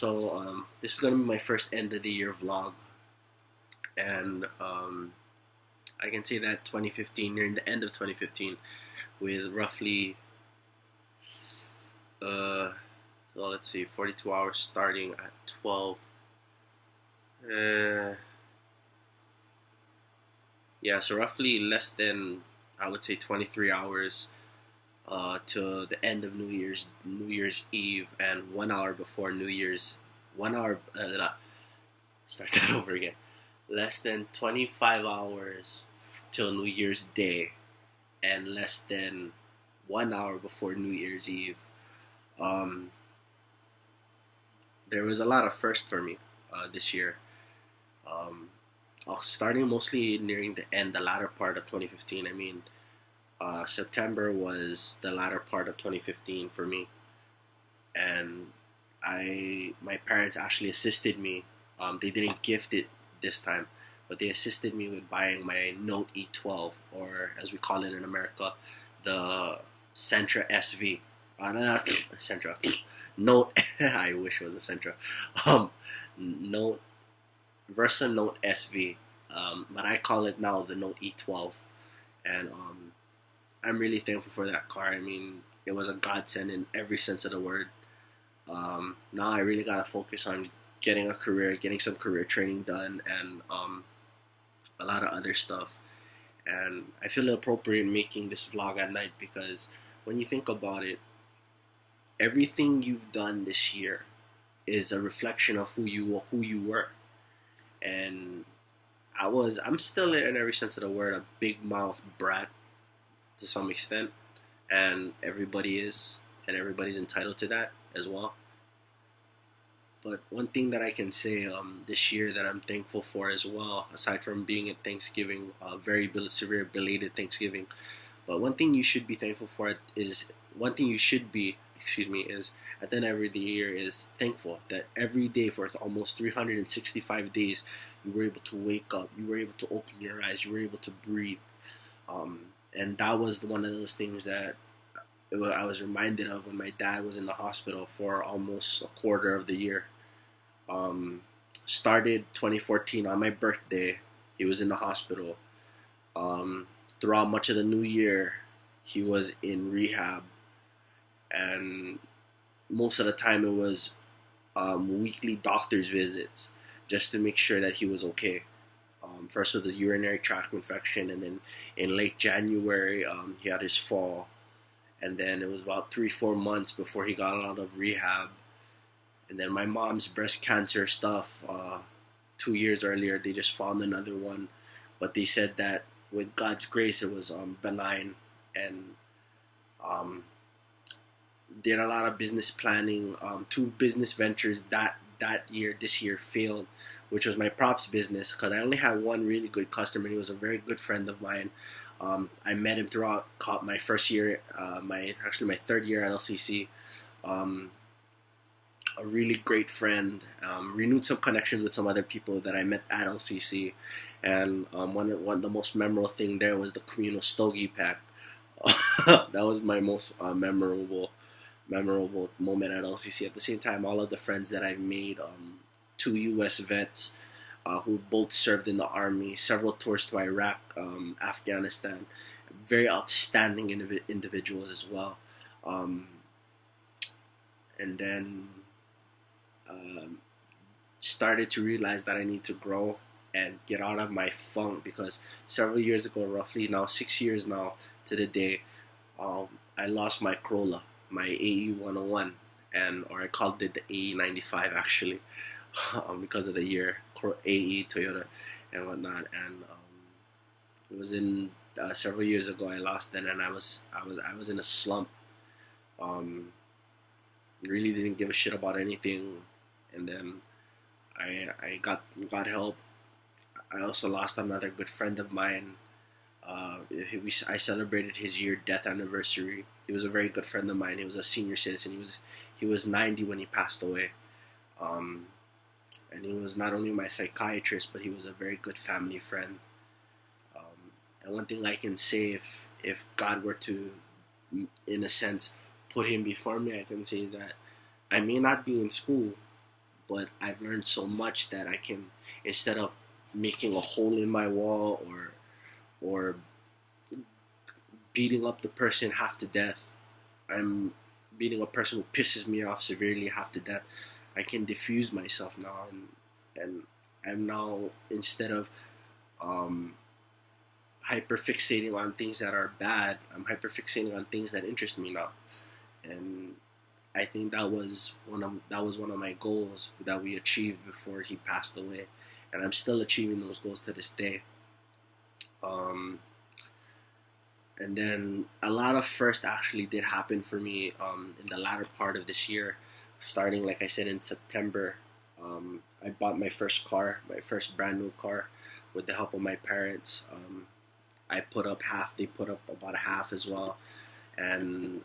This is gonna be my first end of the year vlog, and I can say that 2015, nearing the end of 2015, with roughly uh, well, let's see, 42 hours starting at 12. Uh, yeah, so roughly less than, I would say, 23 hours to the end of New Year's Eve, and 1 hour before New Year's. 1 hour. Start that over again. Less than 25 hours till New Year's Day, and less than 1 hour before New Year's Eve. Um, there was a lot of first for me this year. Um, Starting mostly nearing the end, the latter part of 2015. I mean, September was the latter part of 2015 for me, and my parents actually assisted me. They didn't gift it this time, but they assisted me with buying my Note E12, or as we call it in America, the Sentra SV. Not Sentra, Note. I wish it was a Sentra. Note Versa Note SV, but I call it now the Note E12, and I'm really thankful for that car. I mean, it was a godsend in every sense of the word. Now I really gotta focus on getting a career, getting some career training done, and a lot of other stuff. And I feel appropriate making this vlog at night because when you think about it, everything you've done this year is a reflection of who you were. And I'm still, in every sense of the word, a big mouth brat to some extent, and everybody is, and everybody's entitled to that as well. But one thing that I can say this year that I'm thankful for as well, aside from being at Thanksgiving, severe belated Thanksgiving, but one thing you should be thankful for is one thing you should be, excuse me, is at the end of every year is thankful that every day for almost 365 days you were able to wake up, you were able to open your eyes, you were able to breathe, and that was one of those things that I was reminded of when my dad was in the hospital for almost a quarter of the year. Um, Started 2014 on my birthday. He was in the hospital. Um, Throughout much of the new year, he was in rehab, and most of the time it was weekly doctor's visits just to make sure that he was okay. First with a urinary tract infection, and then in late January he had his fall, and then it was about 3-4 months before he got out of rehab. And then my mom's breast cancer stuff, 2 years earlier, they just found another one, but they said that with God's grace, it was benign, and um, did a lot of business planning. Two business ventures this year failed, which was my props business, because I only had one really good customer, and he was a very good friend of mine. I met him throughout my first year, my third year at LCC. Um, a really great friend. Renewed some connections with some other people that I met at LCC, and one of the most memorable thing there was the communal stogie pack. That was my most memorable moment at LCC. At the same time, all of the friends that I've made, two U.S. vets who both served in the army, several tours to Iraq, Afghanistan, very outstanding individuals as well. Um, and then um, started to realize that I need to grow and get out of my funk, because several years ago, roughly now 6 years now to the day, I lost my Corolla, my AE 101, or I called it the AE 95 actually, because of the year AE Toyota and whatnot. And it was in several years ago I lost that, and I was in a slump. Um, Really didn't give a shit about anything, and then I got help. I also lost another good friend of mine. I celebrated his year death anniversary. He was a very good friend of mine. He was a senior citizen. He was 90 when he passed away. Um, and he was not only my psychiatrist, but he was a very good family friend. And one thing I can say, if God were to, in a sense, put him before me, I can say that I may not be in school, but I've learned so much that I can, instead of making a hole in my wall or beating up the person half to death, I'm beating a person who pisses me off severely half to death. I can diffuse myself now, and I'm now, instead of um, hyper fixating on things that are bad, I'm hyper fixating on things that interest me now. And I think that was one of my goals that we achieved before he passed away, and I'm still achieving those goals to this day. Um, and then a lot of first actually did happen for me in the latter part of this year, starting like I said in September. I bought my first car, my first brand new car, with the help of my parents. I put up half; they put up about half as well, and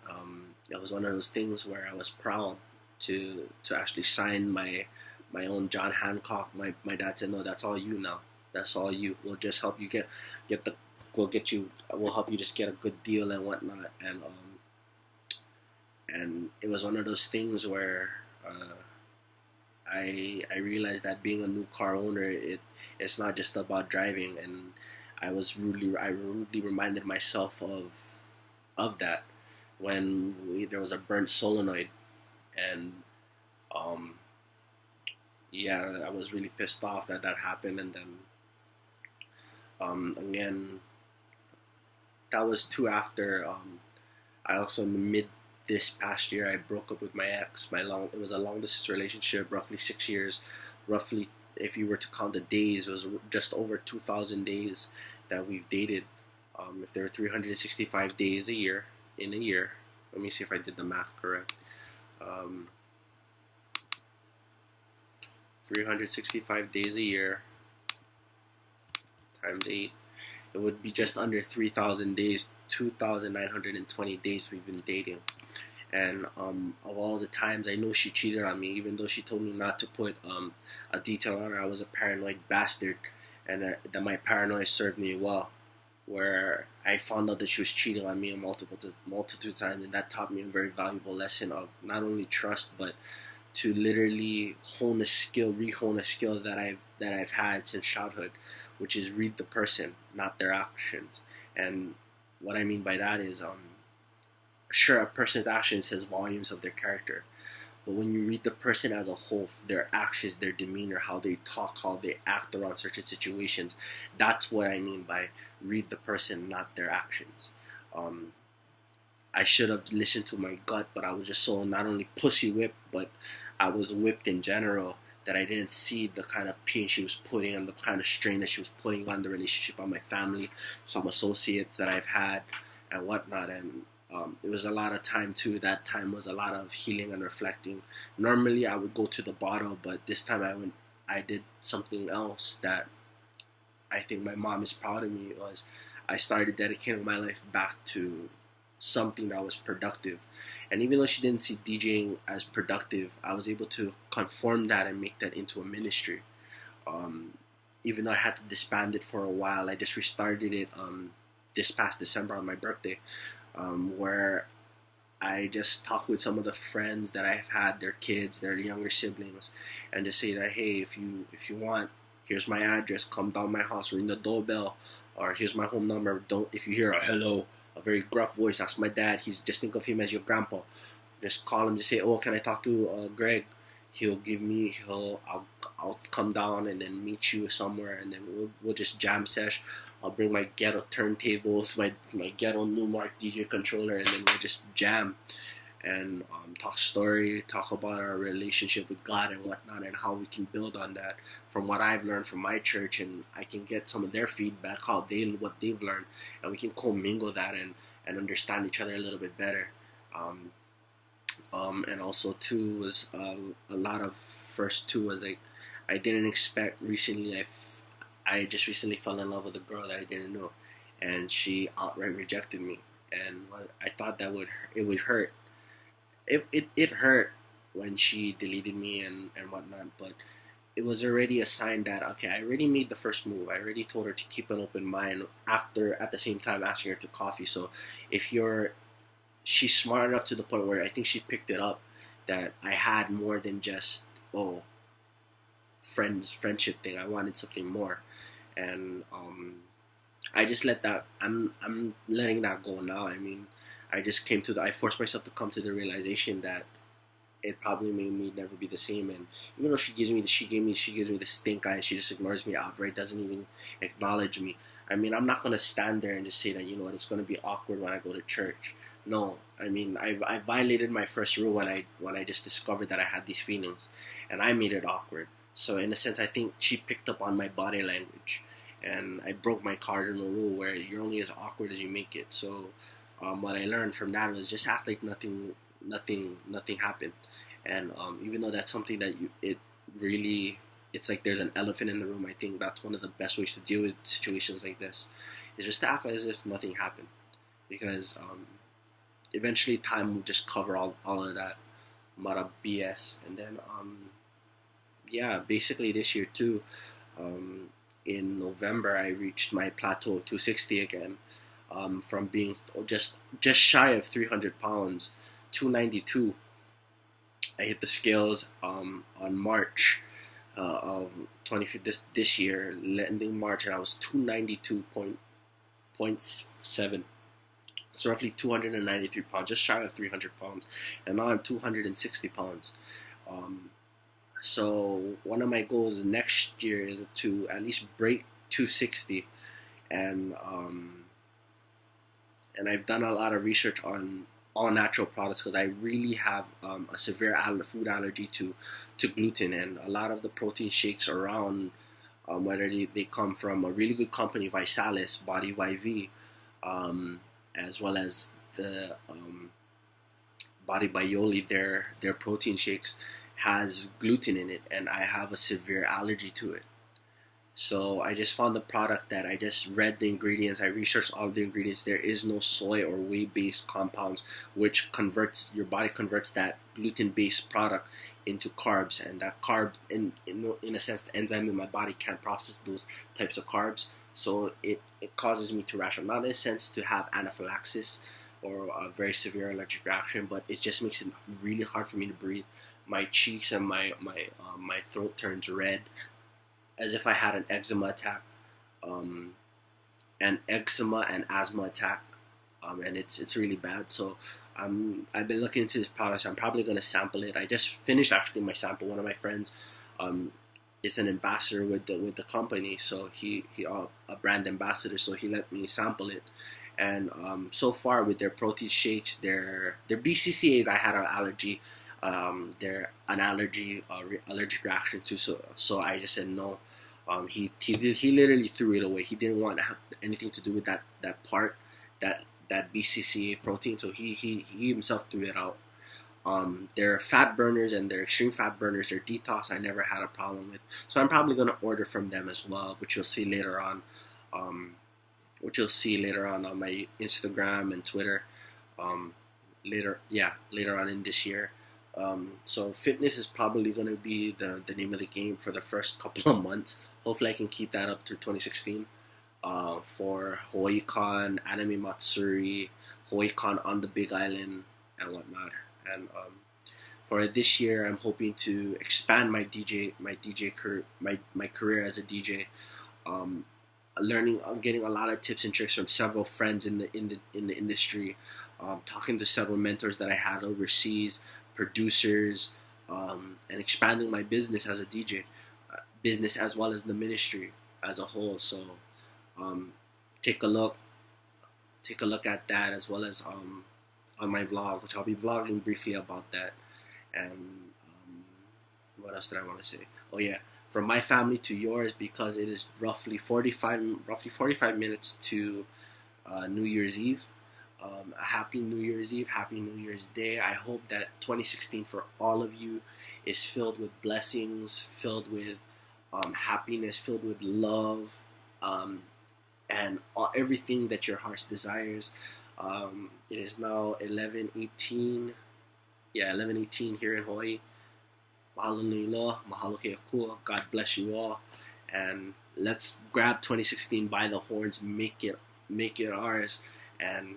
it was one of those things where I was proud to actually sign my own John Hancock. My dad said, "No, that's all you now. That's all you. We'll just help you get the we'll help you just get a good deal and whatnot." And it was one of those things where I realized that being a new car owner, it's not just about driving, and I rudely reminded myself of that when there was a burnt solenoid, and um, yeah, I was really pissed off that that happened. And then again, that was too after. I also, in the mid this past year, I broke up with my ex. It was a long distance relationship, roughly 6 years. Roughly, if you were to count the days, it was just over 2,000 days that we've dated. If there were 365 days a year in a year, let me see if I did the math correct. 365 days a year times 8, it would be just under 3,000 days, 2,920 days we've been dating. And of all the times, I know she cheated on me, even though she told me not to put a detail on her. I was a paranoid bastard, and that my paranoia served me well. Where I found out that she was cheating on me a multitude of times, and that taught me a very valuable lesson of not only trust, but to literally rehone a skill that I've had since childhood, which is read the person, not their actions. And what I mean by that is, sure, a person's actions says volumes of their character, but when you read the person as a whole, their actions, their demeanor, how they talk, how they act around certain situations, that's what I mean by read the person, not their actions. I should have listened to my gut, but I was just so not only pussy whipped, but I was whipped in general, that I didn't see the kind of pain she was putting and the kind of strain that she was putting on the relationship, on my family, some associates that I've had, and whatnot. And it was a lot of time too. That time was a lot of healing and reflecting. Normally I would go to the bottle, but this time I did something else that I think my mom is proud of me. Was I started dedicating my life back to something that was productive. And even though she didn't see DJing as productive, I was able to conform that and make that into a ministry. Even though I had to disband it for a while, I just restarted it this past December on my birthday, where I just talked with some of the friends that I've had, their kids, their younger siblings, and just say that, hey, if you want, here's my address, come down my house, ring the doorbell, or here's my home number. Don't, if you hear a hello, a very gruff voice, ask my dad. Just think of him as your grandpa. Just call him. Just say, oh, can I talk to Greg? I'll come down and then meet you somewhere, and then we'll just jam sesh. I'll bring my ghetto turntables, my ghetto Numark DJ controller, and then we'll just jam and talk about our relationship with God and whatnot, and how we can build on that from what I've learned from my church, and I can get some of their feedback, what they've learned, and we can commingle that and understand each other a little bit better. And also too was a lot of first too was like, I didn't expect recently. I just recently fell in love with a girl that I didn't know, and she outright rejected me. And I thought that it would hurt. It hurt when she deleted me and whatnot, but it was already a sign that, okay, I already made the first move. I already told her to keep an open mind after, at the same time, asking her to coffee. So she's smart enough to the point where I think she picked it up that I had more than just, oh, friendship thing. I wanted something more, and I just let that. I'm letting that go now. I mean, I forced myself to come to the realization that it probably made me never be the same. And even though she gives me the stink eye, and she just ignores me outright, doesn't even acknowledge me. I mean, I'm not gonna stand there and just say that, you know what, it's gonna be awkward when I go to church. No, I mean, I violated my first rule when I just discovered that I had these feelings, and I made it awkward. So in a sense, I think she picked up on my body language, and I broke my cardinal rule where you're only as awkward as you make it. So what I learned from that was just act like nothing happened. And even though that's something that it really, it's like there's an elephant in the room. I think that's one of the best ways to deal with situations like this, is just to act as if nothing happened, because eventually time will just cover all of that mara BS. And then yeah, basically this year too, in November I reached my plateau of 260 again, from being just shy of 300 pounds, 292. I hit the scales on March of 20 this year, ending March, and I was 292.7. So roughly 293 pounds, just shy of 300 pounds, and now I'm 260 pounds. So one of my goals next year is to at least break 260, and I've done a lot of research on all natural products, because I really have a severe food allergy to gluten, and a lot of the protein shakes around, whether they come from a really good company, Visalis, Body YV, as well as the Body by Yoli, their protein shakes has gluten in it, and I have a severe allergy to it. So I just found the product that I just read the ingredients. I researched all the ingredients. There is no soy or whey-based compounds, which your body converts that gluten-based product into carbs, and that carb, in a sense, the enzyme in my body can't process those types of carbs. So it causes me to rash. Not in a sense to have anaphylaxis or a very severe allergic reaction, but it just makes it really hard for me to breathe. My cheeks and my throat turns red, as if I had an eczema attack, an eczema and asthma attack, and it's really bad. So I've been looking into this product. So I'm probably gonna sample it. I just finished actually my sample. One of my friends is an ambassador with the company, so he a brand ambassador. So he let me sample it, and so far with their protein shakes, their BCCAs, I had an allergy. They're an allergic reaction to, so I just said no. He literally threw it away. He didn't want to have anything to do with that part, that BCCA protein. So he himself threw it out. Their fat burners and their extreme fat burners, their detox, I never had a problem with. So I'm probably gonna order from them as well, which you'll see later on. On my Instagram and Twitter. Later on in this year. So fitness is probably going to be the name of the game for the first couple of months. Hopefully I can keep that up through 2016. For HawaiiCon, Anime Matsuri, HawaiiCon on the Big Island, and whatnot. And for this year, I'm hoping to expand my career as a DJ. Getting a lot of tips and tricks from several friends in the industry. Talking to several mentors that I had overseas, producers, and expanding my business as a DJ, business as well as the ministry as a whole. So take a look at that, as well as on my vlog, which I'll be vlogging briefly about that. And what else did I want to say? Oh yeah, from my family to yours, because it is roughly 45 minutes to New Year's Eve. A happy New Year's Eve, happy New Year's Day. I hope that 2016 for all of you is filled with blessings, filled with happiness, filled with love, and everything that your heart desires. It is now 11:18. Yeah, 11:18 here in Hawaii. Mahalo nui loa, mahalo ke akua. God bless you all, and let's grab 2016 by the horns, make it ours, and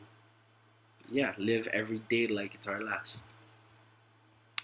yeah, live every day like it's our last.